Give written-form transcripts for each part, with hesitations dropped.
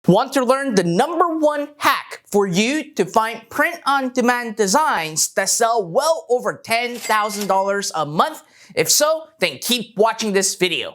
Want to learn the #1 hack for you to find print-on-demand designs that sell well over $10,000 a month? If so, then keep watching this video.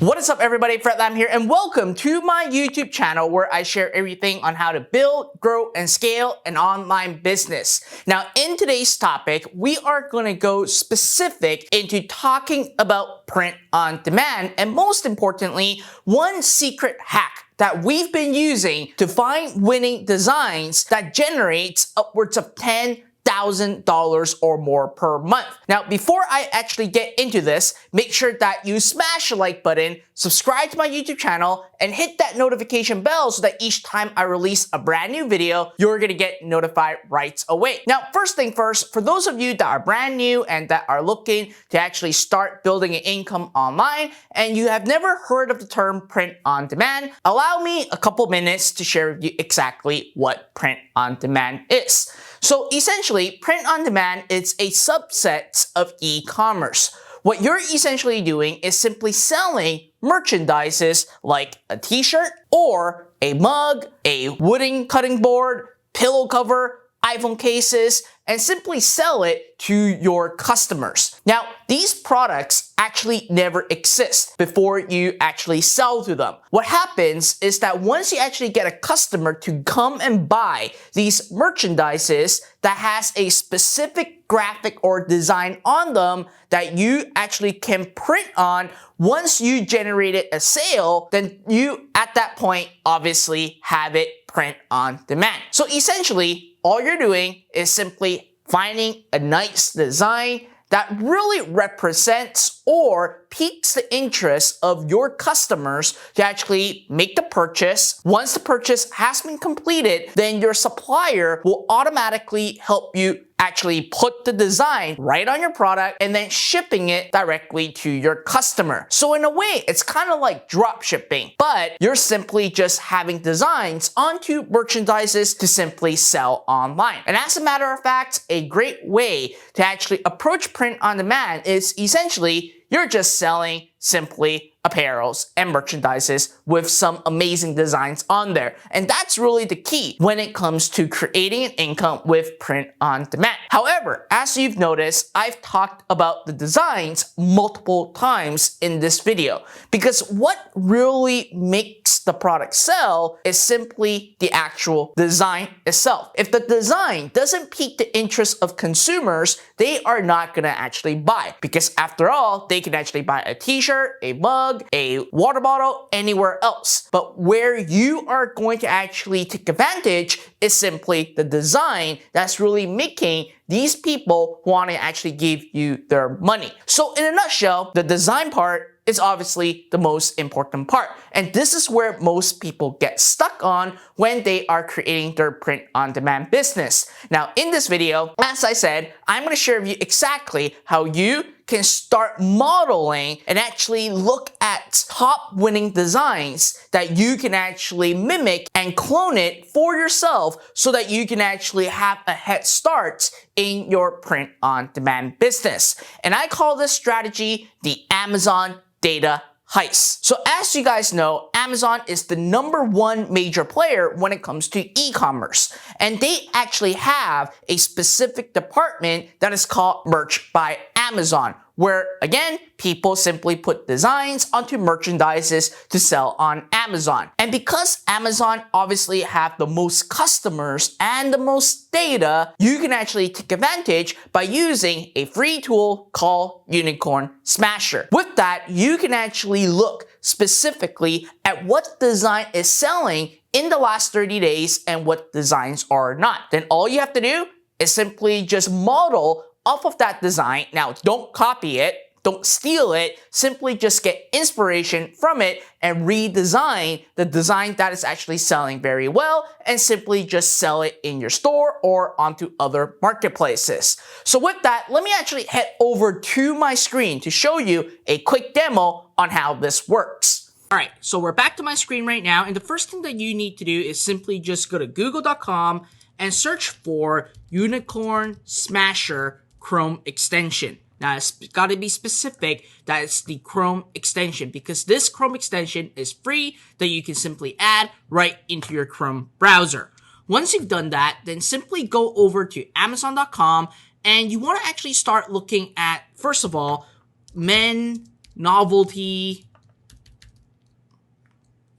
What is up, everybody? Fred Lam here, and welcome to my YouTube channel where I share everything on how to build, grow, and scale an online business. Now, in today's topic, we are going to go specific into talking about print on demand, and most importantly, one secret hack that we've been using to find winning designs that generates upwards of $10,000 or more per month. Now, before I actually get into this, make sure that you smash the like button, subscribe to my YouTube channel, and hit that notification bell so that each time I release a brand new video, you're gonna get notified right away. Now, first thing first, for those of you that are brand new and that are looking to actually start building an income online and you have never heard of the term print on demand, allow me a couple minutes to share with you exactly what print on demand is. So essentially, print on demand is a subset of e-commerce. What you're essentially doing is simply selling merchandises like a t-shirt or a mug, a wooden cutting board, pillow cover, iPhone cases, and simply sell it to your customers. Now, these products actually never exist before you actually sell to them. What happens is that once you actually get a customer to come and buy these merchandises that has a specific graphic or design on them that you actually can print on, once you generated a sale, then you, at that point, obviously have it print on demand. So essentially, all you're doing is simply finding a nice design that really represents or piques the interest of your customers to actually make the purchase. Once the purchase has been completed, then your supplier will automatically help you actually put the design right on your product and then shipping it directly to your customer. So in a way, it's kind of like drop shipping, but you're simply just having designs onto merchandises to simply sell online. And as a matter of fact, a great way to actually approach print on demand is essentially you're just selling simply apparels and merchandises with some amazing designs on there. And that's really the key when it comes to creating an income with print on demand. However, as you've noticed, I've talked about the designs multiple times in this video because what really makes the product sell is simply the actual design itself. If the design doesn't pique the interest of consumers, they are not gonna actually buy because after all, they can actually buy a t-shirt, a mug, a water bottle, anywhere else. But where you are going to actually take advantage is simply the design that's really making these people want to actually give you their money. So in a nutshell, the design part is obviously the most important part. And this is where most people get stuck on when they are creating their print-on-demand business. Now, in this video, as I said, I'm going to share with you exactly how you can start modeling and actually look at top winning designs that you can actually mimic and clone it for yourself so that you can actually have a head start in your print-on-demand business. And I call this strategy the Amazon data heist. So as you guys know, Amazon is the #1 major player when it comes to e-commerce. And they actually have a specific department that is called Merch by Amazon, where again, people simply put designs onto merchandises to sell on Amazon. And because Amazon obviously have the most customers and the most data, you can actually take advantage by using a free tool called Unicorn Smasher. With that, you can actually look specifically at what design is selling in the last 30 days and what designs are not. Then all you have to do is simply just model off of that design. Now, don't copy it, don't steal it, simply just get inspiration from it and redesign the design that is actually selling very well and simply just sell it in your store or onto other marketplaces. So with that, let me actually head over to my screen to show you a quick demo on how this works. All right, so we're back to my screen right now, and the first thing that you need to do is simply just go to google.com and search for Unicorn Smasher Chrome extension. Now, it's got to be specific that it's the Chrome extension, because this Chrome extension is free that you can simply add right into your Chrome browser. Once you've done that, then simply go over to Amazon.com, and you want to actually start looking at, first of all, men novelty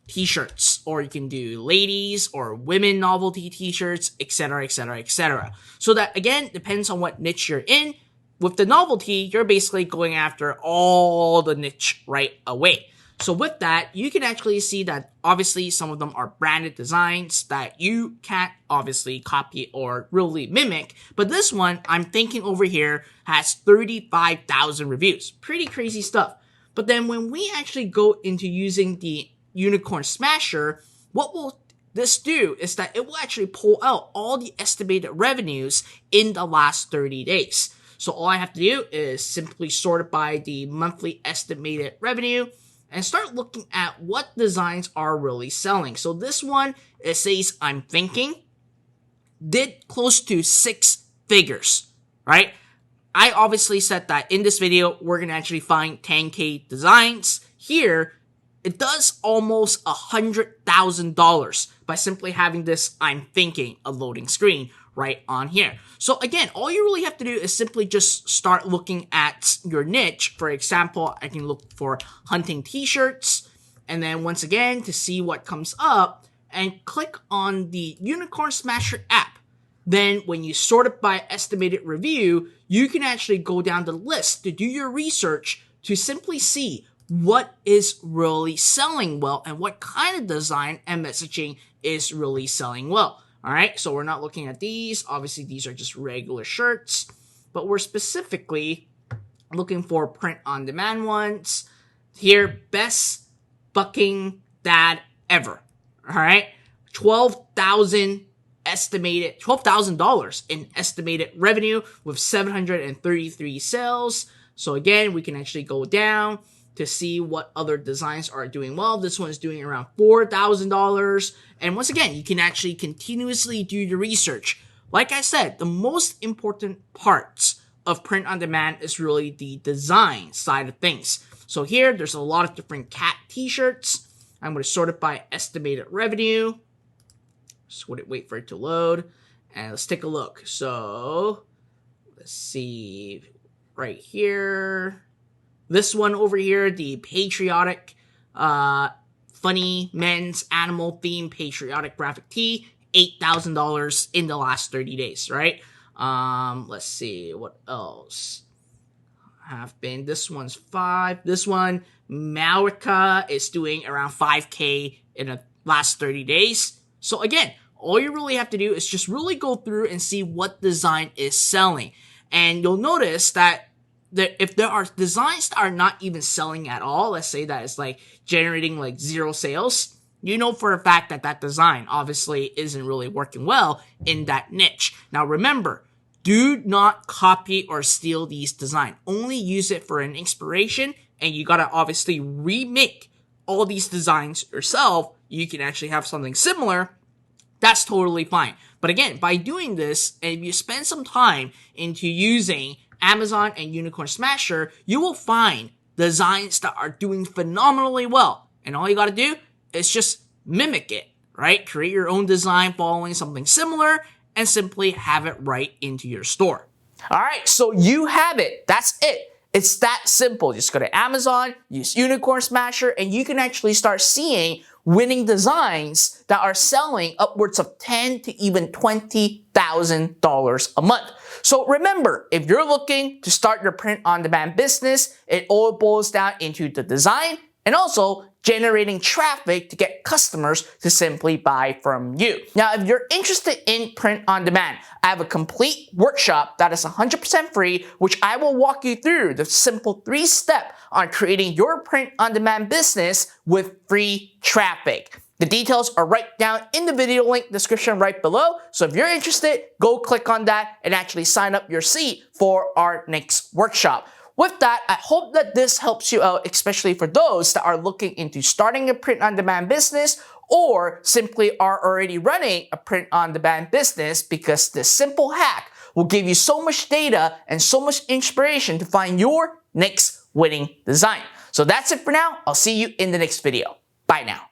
t-shirts, or you can do ladies or women novelty t-shirts, etc., etc., etc. So that, again, depends on what niche you're in. With the novelty, you're basically going after all the niche right away. So with that, you can actually see that obviously some of them are branded designs that you can't obviously copy or really mimic. But this one, I'm thinking over here, has 35,000 reviews. Pretty crazy stuff. But then when we actually go into using the Unicorn Smasher, what will this do is that it will actually pull out all the estimated revenues in the last 30 days. So all I have to do is simply sort it by the monthly estimated revenue and start looking at what designs are really selling. So this one, it says I'm thinking, did close to 6 figures, right? I obviously said that in this video, we're going to actually find 10K designs. Here, it does almost $100,000 by simply having this I'm thinking a loading screen right on here. So again, all you really have to do is simply just start looking at your niche. For example, I can look for hunting t-shirts, and then once again, to see what comes up, and click on the Unicorn Smasher app. Then when you sort it by estimated review, you can actually go down the list to do your research to simply see what is really selling well and what kind of design and messaging is really selling well. All right, so we're not looking at these. Obviously, these are just regular shirts, but we're specifically looking for print-on-demand ones. Here, best fucking dad ever. All right, $12,000 in estimated revenue with 733 sales. So again, we can actually go down to see what other designs are doing well. This one is doing around $4,000. And once again, you can actually continuously do your research. Like I said, the most important parts of print on demand is really the design side of things. So here, there's a lot of different cat t-shirts. I'm going to sort it by estimated revenue. Just wait for it to load. And let's take a look. So let's see right here. This one over here, the patriotic, funny men's animal themed patriotic graphic tee, $8,000 in the last 30 days, right? Let's see, what else have been? This one's 5. This one, Malika, is doing around 5K in the last 30 days. So again, all you really have to do is just really go through and see what design is selling. And you'll notice that if there are designs that are not even selling at all, let's say that it's like generating like 0 sales, you know for a fact that that design obviously isn't really working well in that niche. Now remember, do not copy or steal these designs. Only use it for an inspiration, and you gotta obviously remake all these designs yourself. You can actually have something similar. That's totally fine. But again, by doing this, and if you spend some time into using Amazon and Unicorn Smasher, you will find designs that are doing phenomenally well. And all you got to do is just mimic it, right? Create your own design following something similar and simply have it right into your store. All right, so you have it. That's it. It's that simple. Just go to Amazon, use Unicorn Smasher, and you can actually start seeing winning designs that are selling upwards of $10,000 to even $20,000 a month. So remember, if you're looking to start your print-on-demand business, it all boils down into the design and also generating traffic to get customers to simply buy from you. Now, if you're interested in print on demand, I have a complete workshop that is 100% free, which I will walk you through the simple 3-step on creating your print on demand business with free traffic. The details are right down in the video link description right below. So if you're interested, go click on that and actually sign up your seat for our next workshop. with that, I hope that this helps you out, especially for those that are looking into starting a print-on-demand business or simply are already running a print-on-demand business, because this simple hack will give you so much data and so much inspiration to find your next winning design. So that's it for now. I'll see you in the next video. Bye now.